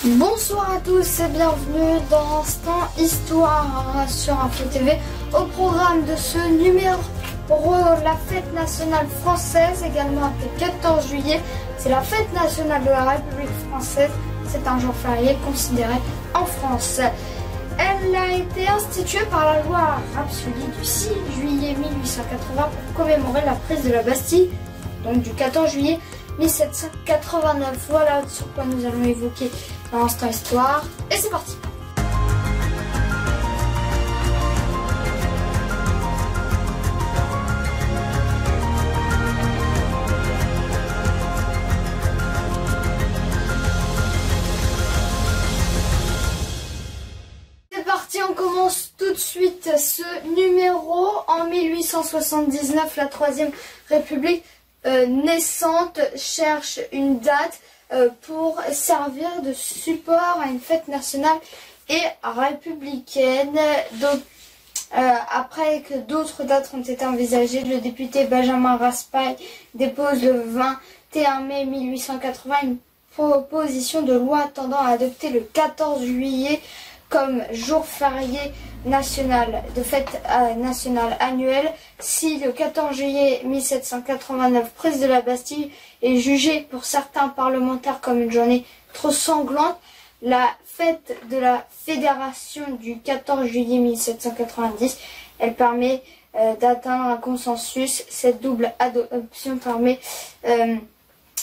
Bonsoir à tous et bienvenue dans Instant Histoire sur Info TV. Au programme de ce numéro, la fête nationale française, également appelée 14 juillet. C'est la fête nationale de la République française. C'est un jour férié considéré en France. Elle a été instituée par la loi Rapsoli du 6 juillet 1880 pour commémorer la prise de la Bastille, donc du 14 juillet 1789. Voilà sur quoi nous allons évoquer dans l'instant histoire. Et c'est parti. C'est parti, on commence tout de suite ce numéro. En 1879, la Troisième République naissante cherche une date pour servir de support à une fête nationale et républicaine. Donc, après que d'autres dates ont été envisagées, le député Benjamin Raspail dépose le 21 mai 1880 une proposition de loi tendant à adopter le 14 juillet comme jour férié national, de fête nationale annuelle. Si le 14 juillet 1789, prise de la Bastille, est jugée pour certains parlementaires comme une journée trop sanglante, la fête de la Fédération du 14 juillet 1790, elle permet d'atteindre un consensus. Cette double adoption permet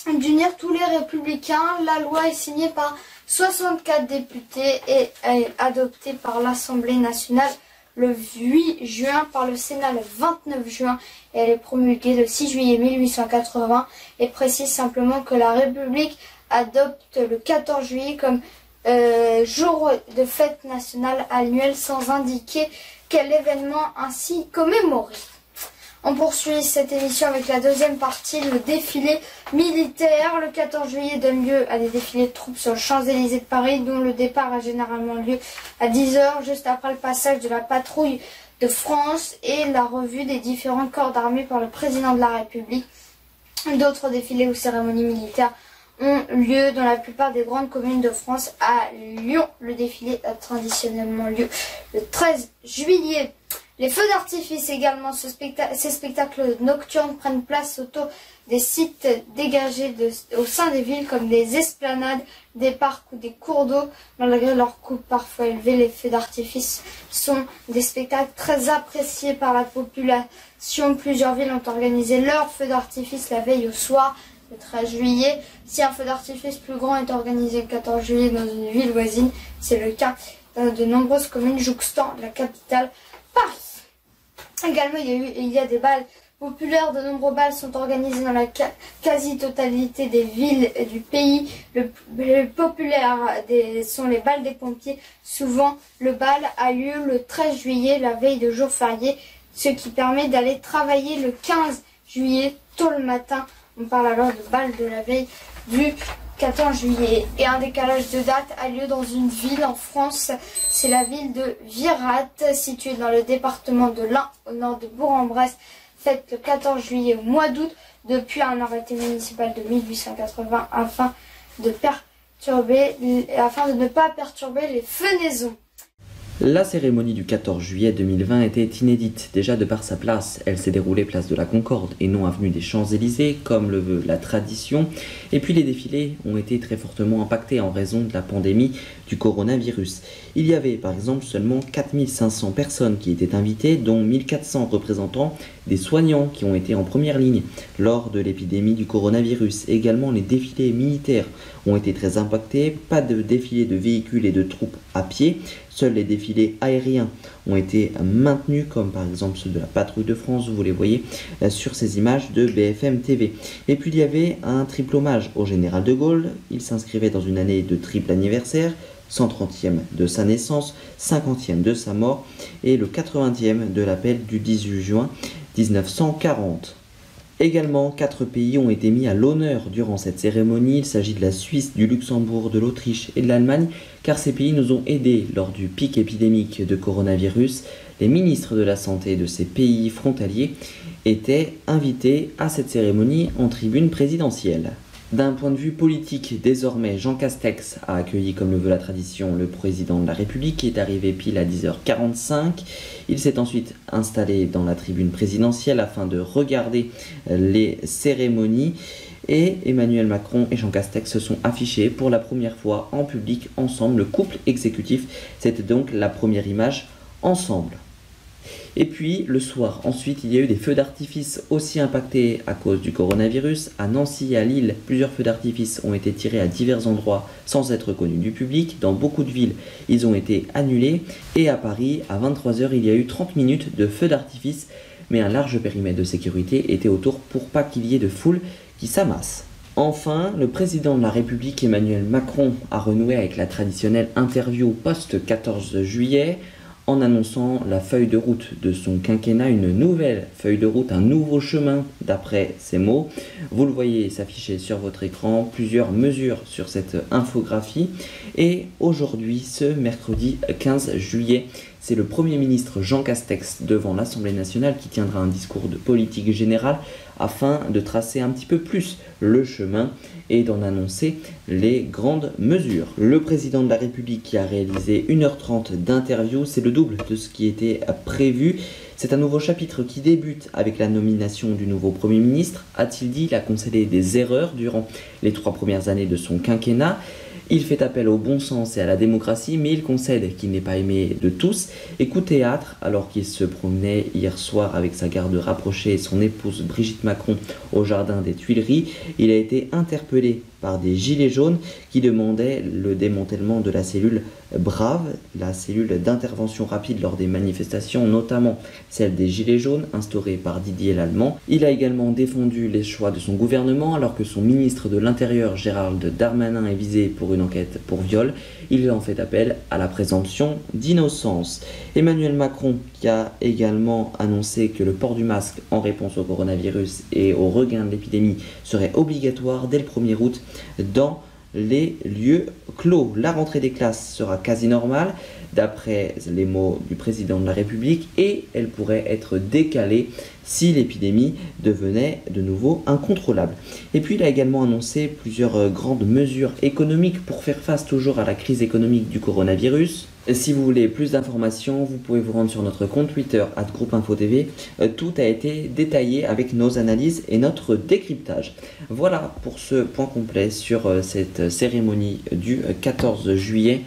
d'unir tous les républicains. La loi est signée par 64 députés et est adoptée par l'Assemblée nationale le 8 juin, par le Sénat le 29 juin et elle est promulguée le 6 juillet 1880 et précise simplement que la République adopte le 14 juillet comme jour de fête nationale annuelle sans indiquer quel événement ainsi commémoré. On poursuit cette émission avec la deuxième partie, le défilé militaire. Le 14 juillet donne lieu à des défilés de troupes sur le Champs-Élysées de Paris, dont le départ a généralement lieu à 10 h, juste après le passage de la patrouille de France et la revue des différents corps d'armée par le président de la République. D'autres défilés ou cérémonies militaires ont lieu dans la plupart des grandes communes de France. À Lyon, le défilé a traditionnellement lieu le 13 juillet. Les feux d'artifice également, ces spectacles nocturnes prennent place autour des sites dégagés au sein des villes comme des esplanades, des parcs ou des cours d'eau. Malgré leur coût parfois élevé, les feux d'artifice sont des spectacles très appréciés par la population. Plusieurs villes ont organisé leurs feux d'artifice la veille au soir, le 13 juillet. Si un feu d'artifice plus grand est organisé le 14 juillet dans une ville voisine, c'est le cas dans de nombreuses communes jouxtant la capitale Paris. Également, il y a des bals populaires. De nombreux bals sont organisés dans la quasi-totalité des villes du pays. Le plus populaire sont les bals des pompiers. Souvent, le bal a lieu le 13 juillet, la veille de jour férié, ce qui permet d'aller travailler le 15 juillet tôt le matin. On parle alors de bal de la veille du 14 juillet. Et un décalage de date a lieu dans une ville en France, c'est la ville de Virat, située dans le département de l'Ain, au nord de Bourg-en-Bresse, faite le 14 juillet au mois d'août, depuis un arrêté municipal de 1880 afin de ne pas perturber les fenaisons. La cérémonie du 14 juillet 2020 était inédite, déjà de par sa place. Elle s'est déroulée place de la Concorde et non avenue des Champs-Élysées, comme le veut la tradition. Et puis les défilés ont été très fortement impactés en raison de la pandémie du coronavirus. Il y avait par exemple seulement 4500 personnes qui étaient invitées, dont 1400 représentants des soignants qui ont été en première ligne lors de l'épidémie du coronavirus. Également, les défilés militaires ont été très impactés. Pas de défilés de véhicules et de troupes à pied. Seuls les défilés aériens ont été maintenus, comme par exemple ceux de la patrouille de France, vous les voyez sur ces images de BFM TV. Et puis il y avait un triple hommage au général de Gaulle. Il s'inscrivait dans une année de triple anniversaire, 130e de sa naissance, 50e de sa mort et le 80e de l'appel du 18 juin 1940. Également, 4 pays ont été mis à l'honneur durant cette cérémonie. Il s'agit de la Suisse, du Luxembourg, de l'Autriche et de l'Allemagne, car ces pays nous ont aidés lors du pic épidémique de coronavirus. Les ministres de la Santé de ces pays frontaliers étaient invités à cette cérémonie en tribune présidentielle. D'un point de vue politique, désormais, Jean Castex a accueilli, comme le veut la tradition, le président de la République qui est arrivé pile à 10h45. Il s'est ensuite installé dans la tribune présidentielle afin de regarder les cérémonies. Et Emmanuel Macron et Jean Castex se sont affichés pour la première fois en public ensemble, le couple exécutif. C'était donc la première image ensemble. Et puis le soir, ensuite, il y a eu des feux d'artifice aussi impactés à cause du coronavirus. À Nancy et à Lille, plusieurs feux d'artifice ont été tirés à divers endroits sans être connus du public. Dans beaucoup de villes, ils ont été annulés. Et à Paris, à 23h, il y a eu 30 minutes de feux d'artifice, mais un large périmètre de sécurité était autour pour pas qu'il y ait de foule qui s'amasse. Enfin, le président de la République Emmanuel Macron a renoué avec la traditionnelle interview post-14 juillet en annonçant la feuille de route de son quinquennat, une nouvelle feuille de route, un nouveau chemin d'après ses mots. Vous le voyez s'afficher sur votre écran, plusieurs mesures sur cette infographie. Et aujourd'hui, ce mercredi 15 juillet, c'est le Premier ministre Jean Castex devant l'Assemblée nationale qui tiendra un discours de politique générale afin de tracer un petit peu plus le chemin et d'en annoncer les grandes mesures. Le président de la République qui a réalisé 1h30 d'interview, c'est le double de ce qui était prévu. C'est un nouveau chapitre qui débute avec la nomination du nouveau Premier ministre. A-t-il dit, il a concédé des erreurs durant les 3 premières années de son quinquennat. Il fait appel au bon sens et à la démocratie, mais il concède qu'il n'est pas aimé de tous. Et coup théâtre, alors qu'il se promenait hier soir avec sa garde rapprochée et son épouse Brigitte Macron au jardin des Tuileries, il a été interpellé par des gilets jaunes qui demandaient le démantèlement de la cellule Brave, la cellule d'intervention rapide lors des manifestations, notamment celle des gilets jaunes instaurée par Didier Lallement. Il a également défendu les choix de son gouvernement alors que son ministre de l'Intérieur Gérald Darmanin est visé pour une enquête pour viol. Il en fait appel à la présomption d'innocence. Emmanuel Macron qui a également annoncé que le port du masque en réponse au coronavirus et au regain de l'épidémie serait obligatoire dès le 1er août dans les lieux clos. La rentrée des classes sera quasi normale d'après les mots du président de la République et elle pourrait être décalée si l'épidémie devenait de nouveau incontrôlable. Et puis il a également annoncé plusieurs grandes mesures économiques pour faire face toujours à la crise économique du coronavirus. Si vous voulez plus d'informations, vous pouvez vous rendre sur notre compte Twitter @groupeinfotv. Tout a été détaillé avec nos analyses et notre décryptage. Voilà pour ce point complet sur cette cérémonie du 14 juillet.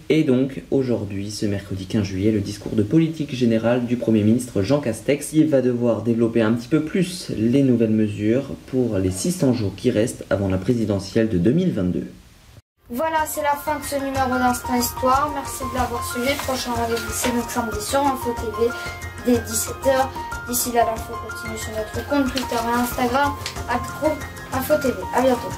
Et donc aujourd'hui, ce mercredi 15 juillet, le discours de politique générale du Premier ministre Jean Castex. Il va devoir développer un petit peu plus les nouvelles mesures pour les 600 jours qui restent avant la présidentielle de 2022. Voilà, c'est la fin de ce numéro d'Instant Histoire. Merci de l'avoir suivi. Prochain rendez-vous, c'est notre samedi sur Info TV dès 17h. D'ici là, l'info continue sur notre compte Twitter et Instagram @groupeinfotv. À bientôt.